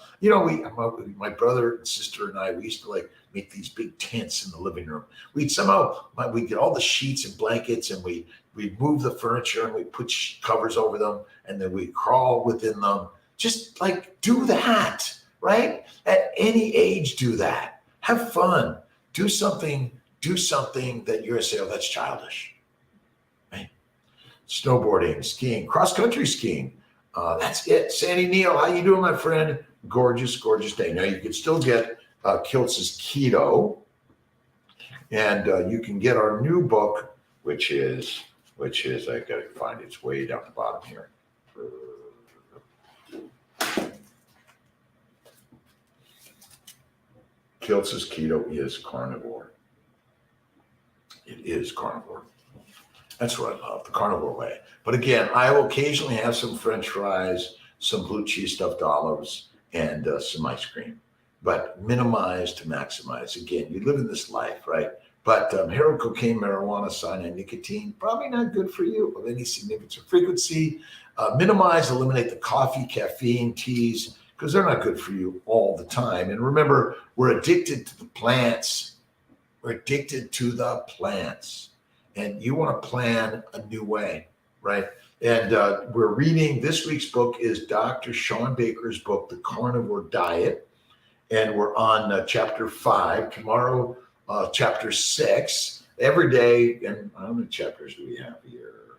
brother and sister and I, we used to like make these big tents in the living room. We'd get all the sheets and blankets and we'd move the furniture and we put covers over them and then we crawl within them. Just like do that, right? At any age, do that. Have fun. Do something that you're gonna say, oh, that's childish. Snowboarding, skiing, cross-country skiing. That's it. Sandy Neal, how you doing, my friend? Gorgeous day. Now, you can still get Kiltz's Keto, and you can get our new book, which is I got to find it's way down the bottom here. Kiltz's Keto is carnivore. It is carnivore. That's what I love, the carnivore way. But again, I will occasionally have some French fries, some blue cheese stuffed olives, and some ice cream. But minimize to maximize. Again, you live in this life, right? But heroin, cocaine, marijuana, cyanide, nicotine, probably not good for you of any significance or frequency. Minimize, eliminate the coffee, caffeine, teas, because they're not good for you all the time. And remember, we're addicted to the plants. And you want to plan a new way, right? And we're reading, this week's book is Dr. Sean Baker's book, The Carnivore Diet. And we're on chapter 5. Tomorrow, chapter 6. Every day, and how many chapters do we have here?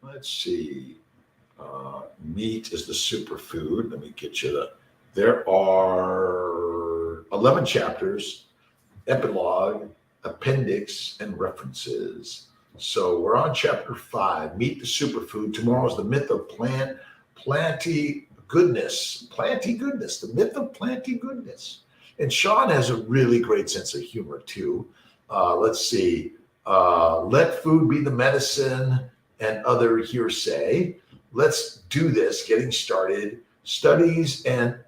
Let's see. Meat is the superfood. Let me get you there are 11 chapters, epilogue, appendix, and references. So we're on chapter 5, Meet the Superfood. Tomorrow's the myth of planty goodness, the myth of planty goodness. And Sean has a really great sense of humor too. Let's see, let food be the medicine and other hearsay. Let's do this, getting started. Studies and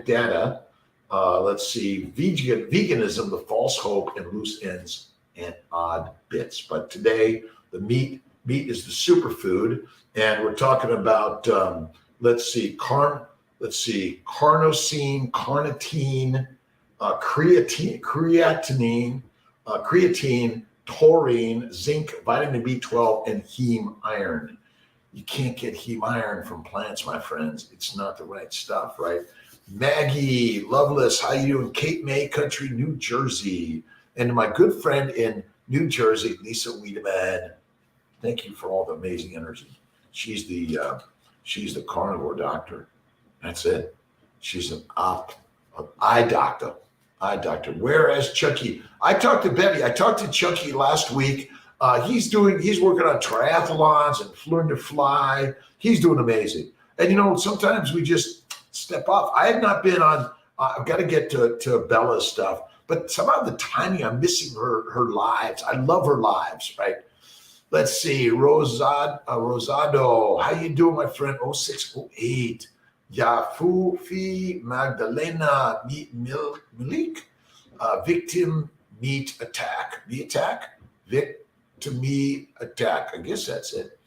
data. Let's see, veganism, the false hope and loose ends and odd bits. But today, the meat is the superfood, and we're talking about carnosine, carnitine, creatine, taurine, zinc, vitamin B12, and heme iron. You can't get heme iron from plants, my friends. It's not the right stuff, right? Maggie, Loveless, how you doing? Cape May Country, New Jersey. And my good friend in New Jersey, Lisa Wiedemann. Thank you for all the amazing energy. She's the carnivore doctor. That's it. She's an eye doctor. Whereas Chucky, I talked to Bevy. I talked to Chucky last week. He's working on triathlons and learn to fly. He's doing amazing. And sometimes we just step off. I have not been on. I've got to get to Bella's stuff, but somehow the timing, I'm missing her lives. I love her lives, right? Let's see, Rosado, how you doing, my friend? 0608, Yafufi Magdalena Milik, victim meat attack. Victim attack. I guess that's it.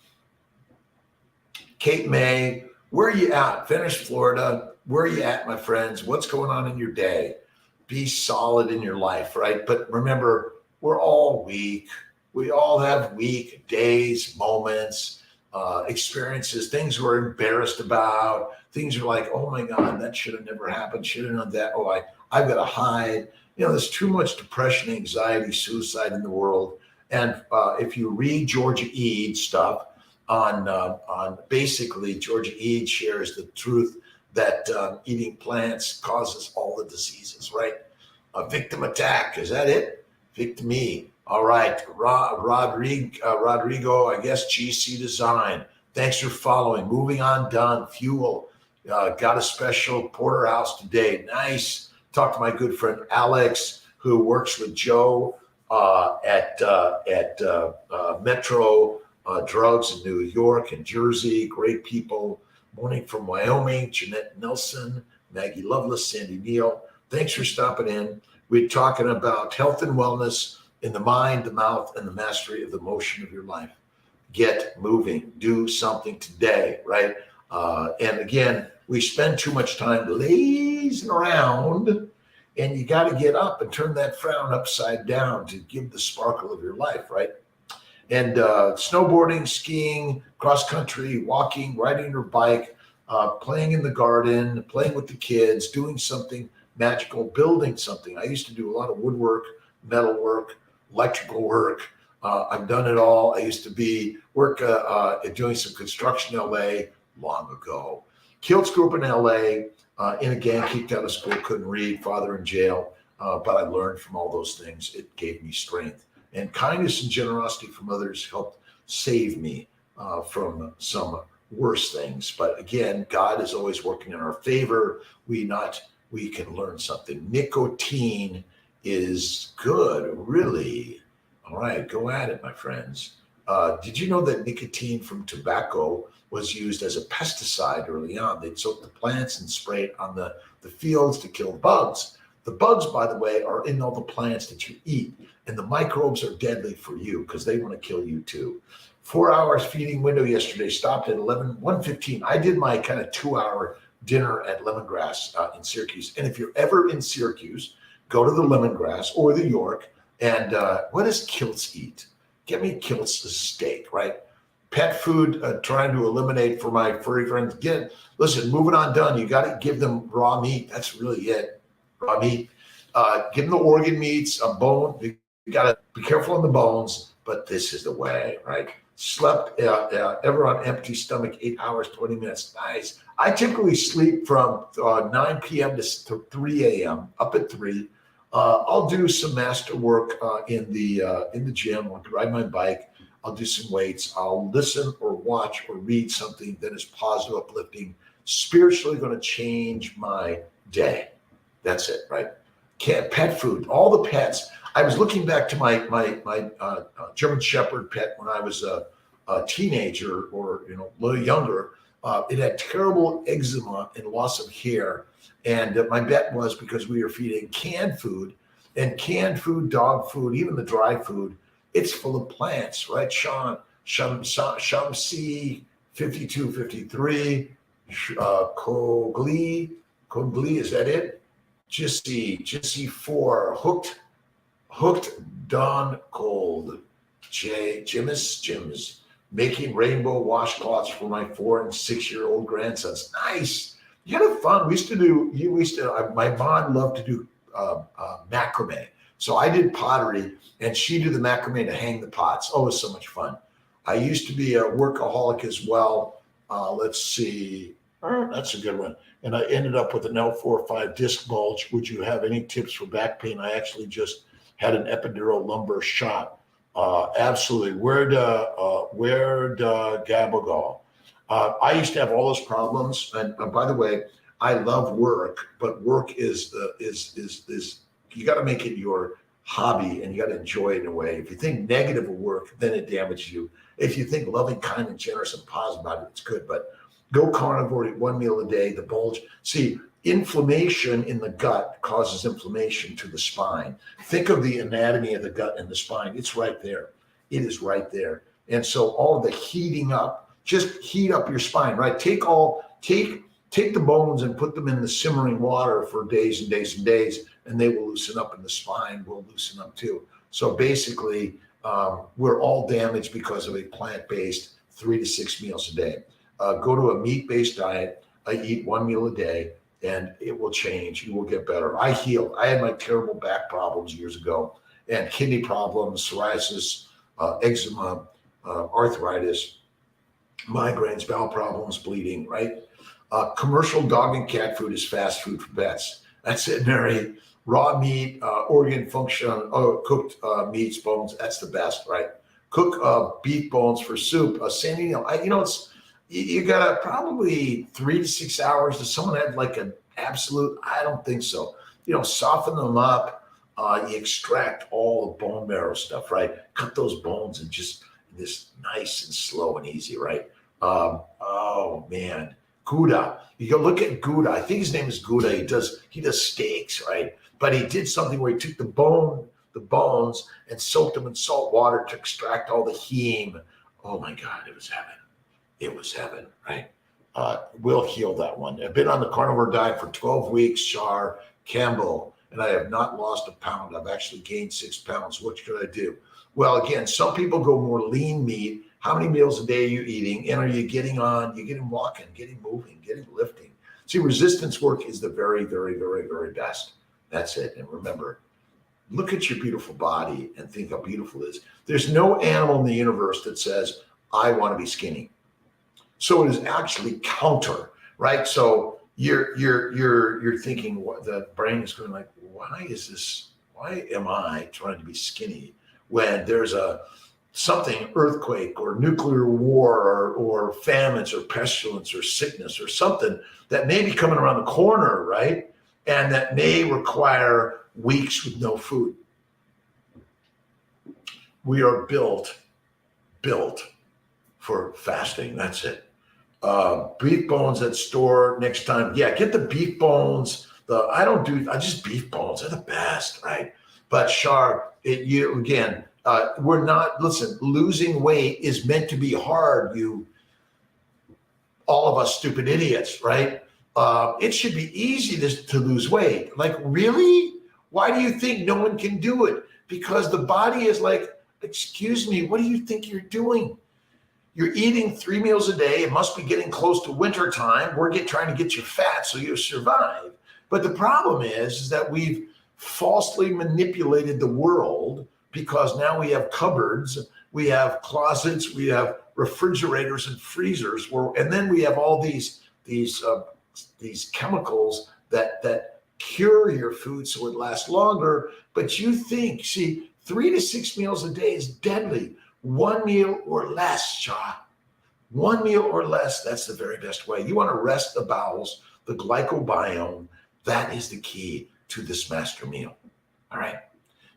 Cape May, where are you at? Venice, Florida. Where are you at, my friends? What's going on in your day? Be solid in your life, right? But remember, we're all weak. We all have weak days, moments, experiences, things we're embarrassed about. Things are like, oh my God, that should have never happened. Should have done that. Oh, I've got to hide. There's too much depression, anxiety, suicide in the world. And if you read Georgia Eads stuff, on basically Georgia Ede shares the truth that eating plants causes all the diseases, right? A victim attack, is that it? Victime. All right, Rodrigo, I guess GC Design. Thanks for following. Moving on, done. Fuel. Got a special porterhouse today. Nice. Talked to my good friend Alex, who works with Joe at Metro Drugs in New York and Jersey. Great people. Morning from Wyoming. Jeanette Nelson, Maggie Lovelace, Sandy Neal. Thanks for stopping in. We're talking about health and wellness in the mind, the mouth, and the mastery of the motion of your life. Get moving. Do something today, right? And again, we spend too much time lazing around, and you got to get up and turn that frown upside down to give the sparkle of your life, right? And snowboarding, skiing, cross country, walking, riding your bike, playing in the garden, playing with the kids, doing something magical, building something. I used to do a lot of woodwork, metal work, electrical work. I've done it all. I used to work doing some construction in LA long ago. Kiltz grew up in LA, in a gang, kicked out of school, couldn't read, father in jail. But I learned from all those things. It gave me strength. And kindness and generosity from others helped save me from some worse things. But again, God is always working in our favor. We can learn something. Nicotine is good, really. All right, go at it, my friends. Did you know that nicotine from tobacco was used as a pesticide early on? They'd soak the plants and spray it on the fields to kill bugs. The bugs, by the way, are in all the plants that you eat, and the microbes are deadly for you because they want to kill you too. 4 hours feeding window yesterday, stopped at 1:15. I did my kind of 2-hour dinner at Lemongrass in Syracuse. And if you're ever in Syracuse, go to the Lemongrass or the York. And what does Kiltz eat? Get me Kiltz's steak, right? Pet food, trying to eliminate for my furry friends. Listen, moving on, done. You got to give them raw meat. That's really it. Raw meat. Give them the organ meats, a bone. You got to be careful on the bones, but this is the way, right? Slept ever on empty stomach, 8 hours, 20 minutes. Nice. I typically sleep from 9 p.m. to 3 a.m. up at 3. I'll do some master work in the gym. I'll ride my bike. I'll do some weights. I'll listen or watch or read something that is positive, uplifting, spiritually going to change my day. That's it, right? Pet food, all the pets. I was looking back to my German Shepherd pet when I was a teenager or a little younger. It had terrible eczema and loss of hair. And my bet was because we were feeding canned food, and canned food, dog food, even the dry food, it's full of plants, right? Shamsi 5253, Kogli, is that it? Jissy 4, Hooked Dawn Cold, Jims, making rainbow washcloths for my 4 and 6-year-old grandsons. Nice. You had fun. My mom loved to do macrame. So I did pottery and she did the macrame to hang the pots. Oh, it was so much fun. I used to be a workaholic as well. Let's see. That's a good one. And I ended up with an L4-5 disc bulge. Would you have any tips for back pain? I actually just had an epidural lumbar shot. Absolutely. Where'd Gabagal? I used to have all those problems. And by the way, I love work, but work is you got to make it your hobby and you got to enjoy it in a way. If you think negative of work, then it damages you. If you think loving, kind, and generous and positive about it, it's good. But go carnivore, eat 1 meal a day, the bulge. See, inflammation in the gut causes inflammation to the spine. Think of the anatomy of the gut and the spine. It's right there. It is right there. And so all the heating up, just heat up your spine, right? Take the bones and put them in the simmering water for days and days and days, and they will loosen up, and the spine will loosen up too. So basically, we're all damaged because of a plant-based 3 to 6 meals a day. Go to a meat-based diet. I eat 1 meal a day, and it will change. You will get better. I healed. I had my terrible back problems years ago, and kidney problems, psoriasis, eczema, arthritis. migraines, bowel problems, bleeding, right? Commercial dog and cat food is fast food for pets. That's it, Mary. Raw meat, organ function, cooked meats, bones, that's the best, right? Cook beef bones for soup. Sandy, it's you got probably 3 to 6 hours. Does someone have like an absolute? I don't think so. Soften them up. You extract all the bone marrow stuff, right? Cut those bones and just this nice and slow and easy, right? Oh man, Gouda. You go look at Gouda. I think his name is Gouda. He does steaks, right? But he did something where he took the bones and soaked them in salt water to extract all the heme. Oh my God, it was heaven. It was heaven, right? We'll heal that one. I've been on the carnivore diet for 12 weeks, Shar Campbell, and I have not lost a pound. I've actually gained 6 pounds. What should I do? Well, again, some people go more lean meat. How many meals a day are you eating? And are you getting walking, getting moving, getting lifting? See, resistance work is the very, very, very, very best. That's it. And remember, look at your beautiful body and think how beautiful it is. There's no animal in the universe that says, I want to be skinny. So it is actually counter, right? So you're thinking, what the brain is going like, why am I trying to be skinny when there's something, earthquake or nuclear war or famines or pestilence or sickness or something that may be coming around the corner, right? And that may require weeks with no food. We are built for fasting. That's it. Beef bones at store next time. Yeah, get the beef bones. I just beef bones. They're the best, right? But Shar, we're not, listen, losing weight is meant to be hard, all of us stupid idiots, right? It should be easy to lose weight. Like, really? Why do you think no one can do it? Because the body is like, excuse me, what do you think you're doing? You're eating 3 meals a day. It must be getting close to winter time. We're trying to get you fat so you survive. But the problem is that we've falsely manipulated the world because now we have cupboards, we have closets, we have refrigerators and freezers, and then we have all these chemicals that cure your food so it lasts longer. But you think, 3 to 6 meals a day is deadly. 1 meal or less, Shaw. 1 meal or less, that's the very best way. You want to rest the bowels, the glycobiome. That is the key to this master meal. All right.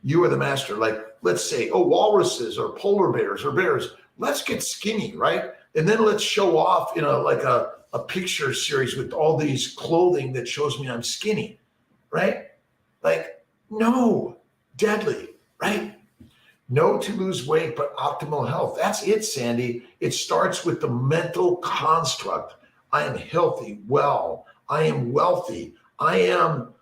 You are the master. Like, let's say, walruses or polar bears or bears. Let's get skinny, right? And then let's show off in a picture series with all these clothing that shows me I'm skinny, right? Like, no, deadly, right? No to lose weight, but optimal health. That's it, Sandy. It starts with the mental construct. I am healthy, well, I am wealthy. I am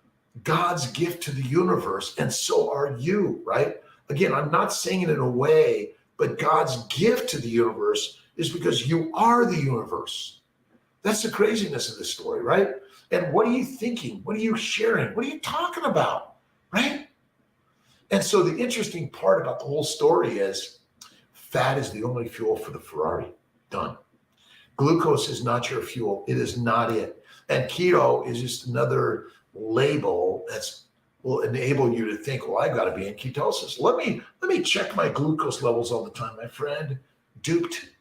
God's gift to the universe, and so are you, right? Again, I'm not saying it in a way, but God's gift to the universe is because you are the universe. That's the craziness of this story, right? And what are you thinking? What are you sharing? What are you talking about, right? And so the interesting part about the whole story is fat is the only fuel for the Ferrari. Done. Glucose is not your fuel. It is not it. And keto is just another label will enable you to think, well, I've got to be in ketosis. Let me check my glucose levels all the time, my friend. Duped.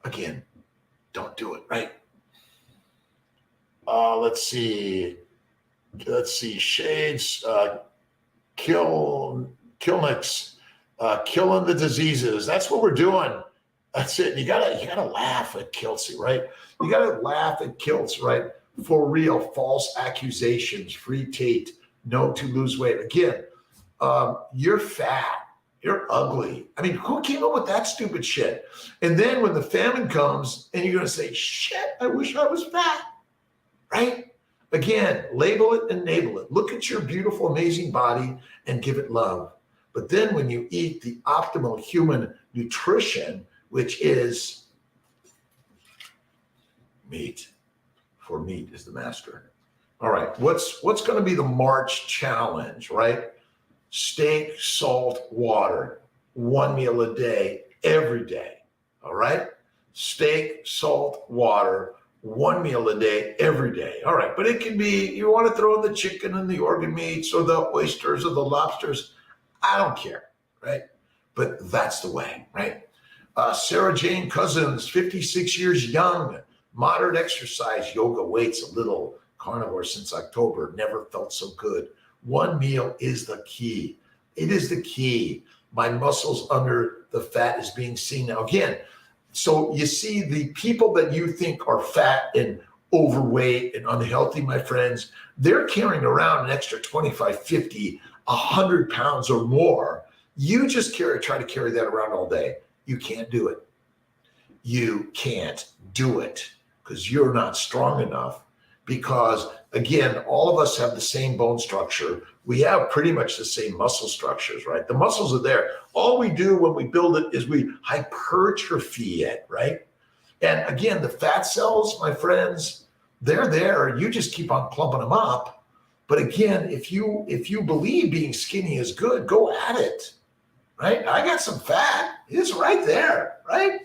Again, don't do it, right? Let's see. Shades, kiltz, killing the diseases. That's what we're doing. That's it. You gotta laugh at kiltz, right? You gotta laugh at kiltz, right? For real, false accusations, free Tate, no to lose weight. Again, you're fat, you're ugly. I mean, who came up with that stupid shit? And then when the famine comes and you're gonna say, shit, I wish I was fat, right? Again, label it, enable it. Look at your beautiful, amazing body and give it love. But then when you eat the optimal human nutrition, which is meat, for meat is the master. All right, what's going to be the March challenge, right? Steak, salt, water, 1 meal a day, every day. All right. steak, salt, water, one meal a day, every day. All right, but it can be, you want to throw in the chicken and the organ meats or the oysters or the lobsters. I don't care, right? But that's the way, right? Sarah Jane Cousins, 56 years young, moderate exercise, yoga, weights, a little, carnivore since October, never felt so good. One meal is the key. It is the key. My muscles under the fat is being seen now. Again, so you see the people that you think are fat and overweight and unhealthy, my friends, they're carrying around an extra 25, 50, 100 pounds or more. You just try to carry that around all day. You can't do it. You can't do it because you're not strong enough. Because again, all of us have the same bone structure. We have pretty much the same muscle structures, right? The muscles are there. All we do when we build it is we hypertrophy it, right? And again, the fat cells, my friends, they're there. You just keep on plumping them up. But again, if you believe being skinny is good, go at it, right? I got some fat. It's right there, right?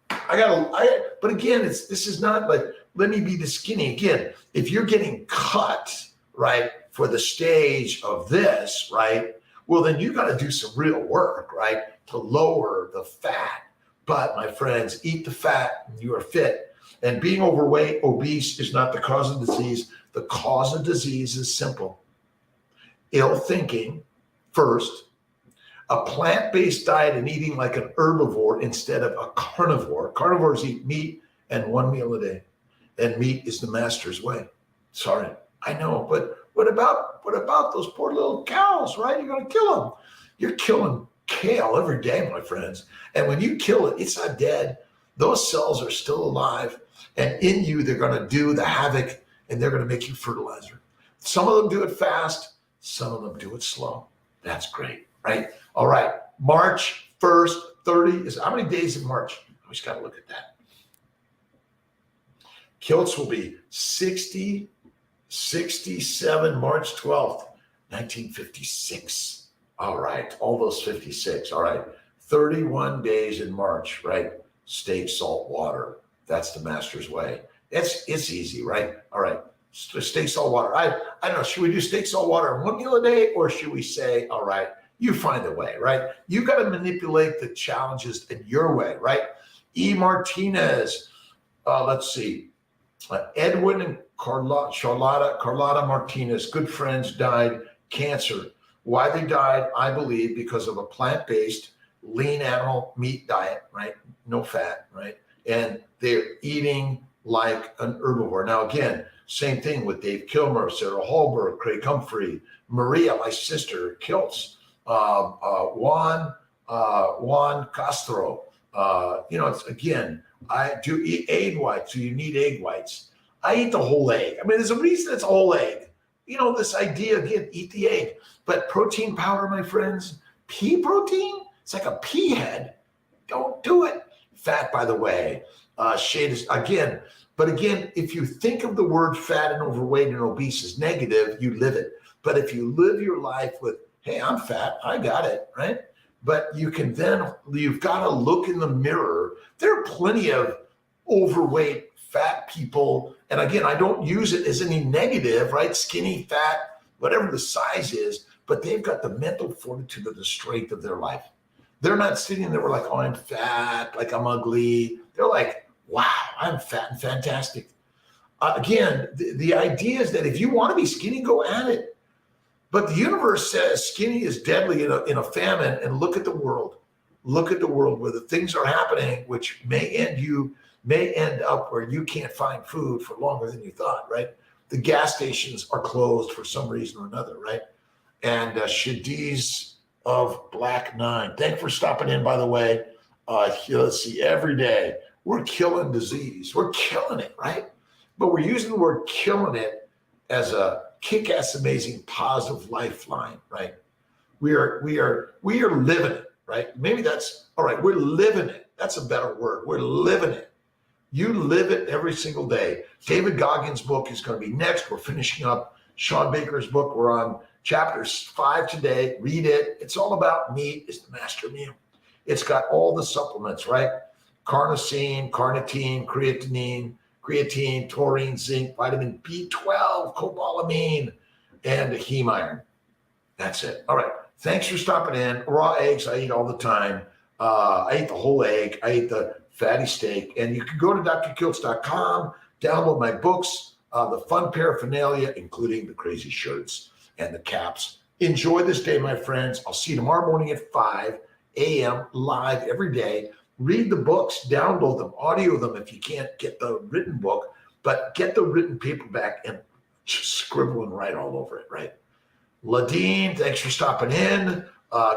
But again, this is not like, let me be the skinny. Again, if you're getting cut, right, for the stage of this, right, well, then you got to do some real work, right, to lower the fat. But my friends, eat the fat and you are fit. And being overweight, obese is not the cause of disease. The cause of disease is simple. Ill thinking, first, a plant-based diet and eating like an herbivore instead of a carnivore. Carnivores eat meat and one meal a day. And meat is the master's way. Sorry, I know, but what about those poor little cows, right? You're going to kill them. You're killing kale every day, my friends. And when you kill it, it's not dead. Those cells are still alive. And in you, they're going to do the havoc and they're going to make you fertilizer. Some of them do it fast. Some of them do it slow. That's great, right? All right, March 1st, 30 is, how many days in March? I just got to look at that. Kiltz will be 60, 67, March 12th, 1956. All right, all those 56. All right, 31 days in March, right? Steak, salt, water. That's the master's way. It's easy, right? All right, steak, salt, water. I don't know, should we do steak, salt, water one meal a day? Or should we say, all right, you find a way, right? You got to manipulate the challenges in your way, right? E. Martinez, let's see. Edwin and Carlotta Martinez, good friends, died cancer. Why they died, I believe, because of a plant-based, lean animal meat diet, right? No fat, right? And they're eating like an herbivore. Now, again, same thing with Dave Kilmer, Sarah Hallberg, Craig Humphrey, Maria, my sister, Kiltz, Juan Castro. It's again, I do eat egg whites. So you need egg whites. I eat the whole egg. I mean, there's a reason it's a whole egg. This idea, again, eat the egg. But protein powder, my friends, pea protein, it's like a pea head. Don't do it. Fat, by the way, shade is, again, but again, if you think of the word fat and overweight and obese as negative, you live it. But if you live your life with, hey, I'm fat, I got it, right? But you've got to look in the mirror. There are plenty of overweight, fat people. And again, I don't use it as any negative, right? Skinny, fat, whatever the size is, but they've got the mental fortitude of the strength of their life. They're not sitting there like, oh, I'm fat, like I'm ugly. They're like, wow, I'm fat and fantastic. Again, the idea is that if you want to be skinny, go at it. But the universe says skinny is deadly in a famine. And look at the world. Look at the world where the things are happening, which may end up where you can't find food for longer than you thought, right? The gas stations are closed for some reason or another, right? And Shadiz of Black 9. Thanks for stopping in, by the way. Let's see, every day we're killing disease. We're killing it, right? But we're using the word killing it as a kick-ass, amazing, positive lifeline, right? We are living it, right? Maybe that's, all right, we're living it. That's a better word. We're living it. You live it every single day. David Goggins' book is going to be next. We're finishing up Sean Baker's book. We're on chapter 5 today. Read it. It's all about meat. It's the master meal. It's got all the supplements, right? carnosine, carnitine, creatine, taurine, zinc, vitamin B12, cobalamin, and heme iron. That's it. All right. Thanks for stopping in. Raw eggs, I eat all the time. I eat the whole egg. I eat the fatty steak. And you can go to drkiltz.com, download my books, the fun paraphernalia, including the crazy shirts and the caps. Enjoy this day, my friends. I'll see you tomorrow morning at 5 a.m. live every day. Read the books, download them, audio them if you can't get the written book, but get the written paperback and just scribble and write all over it, right? Ladine, thanks for stopping in.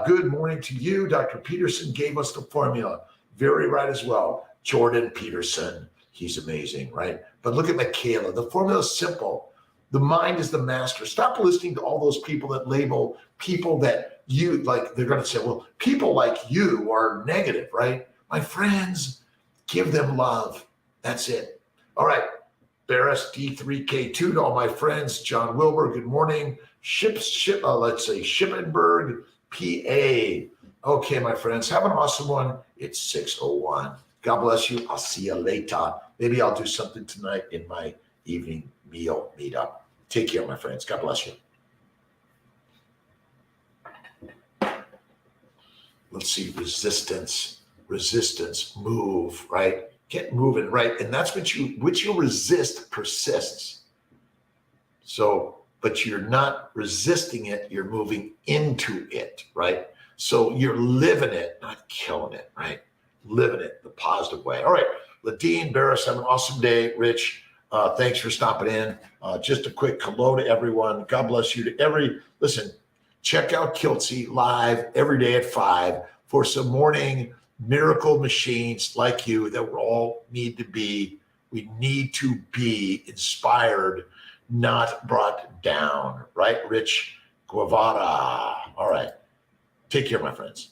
Good morning to you. Dr. Peterson gave us the formula. Very right as well. Jordan Peterson, he's amazing, right? But look at Michaela. The formula is simple. The mind is the master. Stop listening to all those people that label people that you like. They're going to say, well, people like you are negative, right? My friends, give them love. That's it. All right. Barris D3K2 to all my friends. John Wilbur, good morning. Let's say Shippenberg, PA. Okay, my friends, have an awesome one. It's 6:01. God bless you. I'll see you later. Maybe I'll do something tonight in my evening meal meetup. Take care, my friends. God bless you. Let's see, resistance, move, right? Get moving, right? And that's what you resist persists. So, but you're not resisting it, you're moving into it, right? So you're living it, not killing it, right? Living it the positive way. All right, Ladine, Barris, have an awesome day. Rich, thanks for stopping in. Just a quick hello to everyone. God bless you to listen, check out Kiltz live every day at 5 for some morning miracle machines like you that we all need to be. We need to be inspired, not brought down, right? Rich Guevara. All right. Take care, my friends.